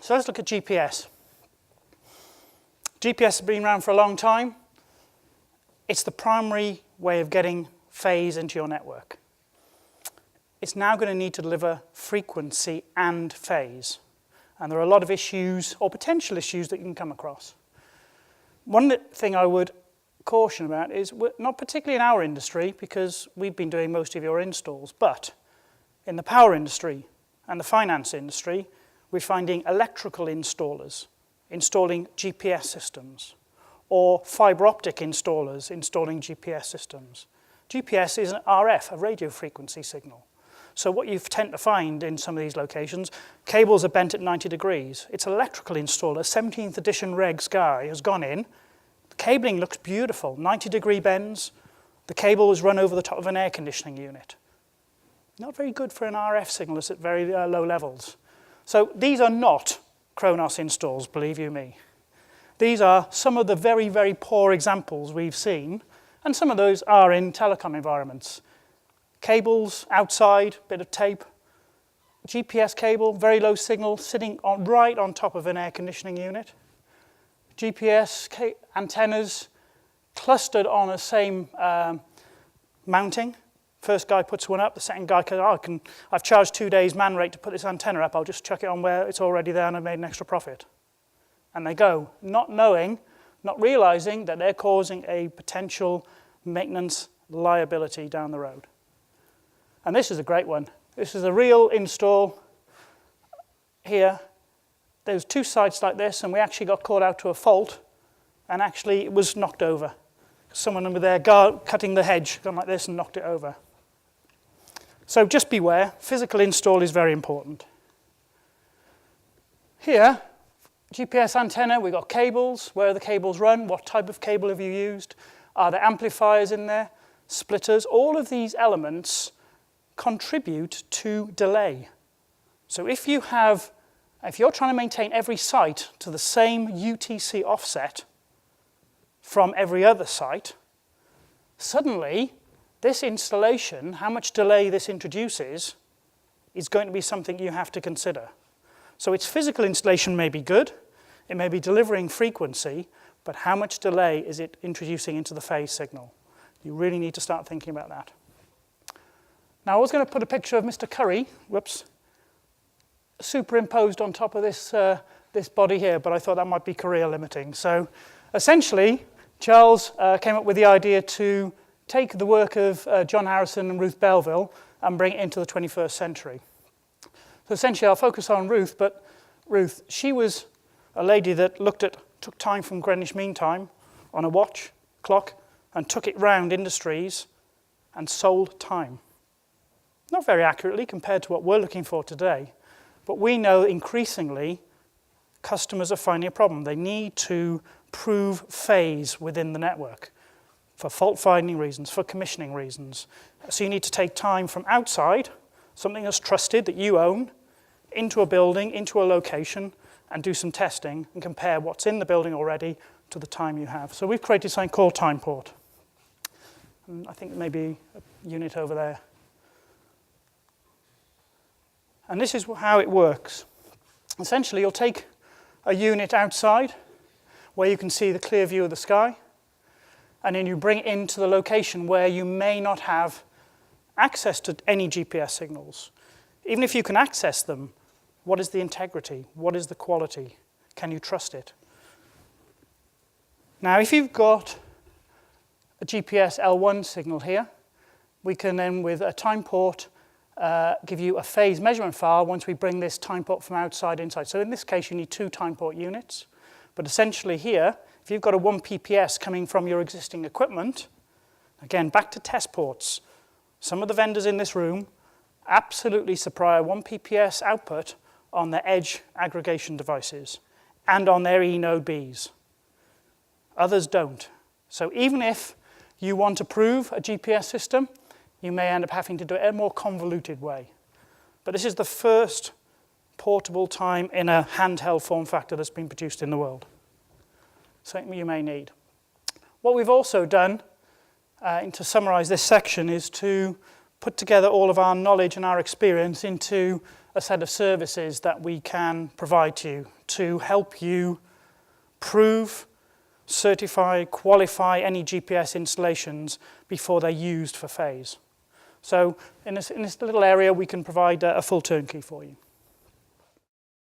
So let's look at GPS. GPS has been around for a long time. It's the primary way of getting phase into your network. It's now going to need to deliver frequency and phase. And there are a lot of issues, or potential issues, that you can come across. One thing I would caution about is, not particularly in our industry, because we've been doing most of your installs, but in the power industry and the finance industry, we're finding electrical installers installing GPS systems, or fiber optic installers installing GPS systems. GPS is an RF, a radio frequency signal. So what you tend to find in some of these locations, cables are bent at 90 degrees. It's an electrical installer, 17th edition regs guy has gone in. The cabling looks beautiful, 90-degree bends. The cable is run over the top of an air conditioning unit. Not very good for an RF signal, it's at very low levels. So these are not Chronos installs, believe you me. These are some of the very, very poor examples we've seen, and some of those are in telecom environments. Cables outside, bit of tape, GPS cable, very low signal, sitting right on top of an air conditioning unit. GPS antennas clustered on the same mounting. First guy puts one up, the second guy goes, I've charged 2 days man rate to put this antenna up, I'll just chuck it on where it's already there and I've made an extra profit. And they go, not knowing, not realizing that they're causing a potential maintenance liability down the road. And this is a great one. This is a real install here. There's 2 sites like this, and we actually got called out to a fault, and actually it was knocked over. Someone over there cutting the hedge, gone like this and knocked it over. So just beware, physical install is very important. Here, GPS antenna, we've got cables. Where are the cables run? What type of cable have you used? Are there amplifiers in there? Splitters? All of these elements contribute to delay. So if you're trying to maintain every site to the same UTC offset from every other site, suddenly this installation, how much delay this introduces, is going to be something you have to consider. So its physical installation may be good, it may be delivering frequency, but how much delay is it introducing into the phase signal? You really need to start thinking about that. Now I was going to put a picture of Mr. Curry, superimposed on top of this body here, but I thought that might be career limiting. So essentially, Charles came up with the idea to take the work of John Harrison and Ruth Belville and bring it into the 21st century. So essentially, I'll focus on Ruth, but Ruth, she was a lady that took time from Greenwich Mean Time on a clock, and took it round industries and sold time. Not very accurately compared to what we're looking for today, but we know increasingly customers are finding a problem. They need to prove phase within the network for fault-finding reasons, for commissioning reasons. So you need to take time from outside, something that's trusted, that you own, into a building, into a location, and do some testing and compare what's in the building already to the time you have. So we've created something called TimePort. And I think maybe a unit over there. And this is how it works. Essentially, you'll take a unit outside where you can see the clear view of the sky, and then you bring it into the location where you may not have access to any GPS signals. Even if you can access them, what is the integrity? What is the quality? Can you trust it? Now, if you've got a GPS L1 signal here, we can then, with a TimePort, give you a phase measurement file once we bring this TimePort from outside inside. So in this case, you need 2 TimePort units. But essentially here, if you've got a 1 PPS coming from your existing equipment, again, back to test ports. Some of the vendors in this room absolutely supply a 1 PPS output on their edge aggregation devices and on their eNode Bs. Others don't. So even if you want to prove a GPS system, you may end up having to do it in a more convoluted way. But this is the first portable time in a handheld form factor that's been produced in the world. Something you may need. What we've also done, to summarize this section, is to put together all of our knowledge and our experience into a set of services that we can provide to you to help you prove, certify, qualify any GPS installations before they're used for phase. So in this little area, we can provide a full turnkey for you.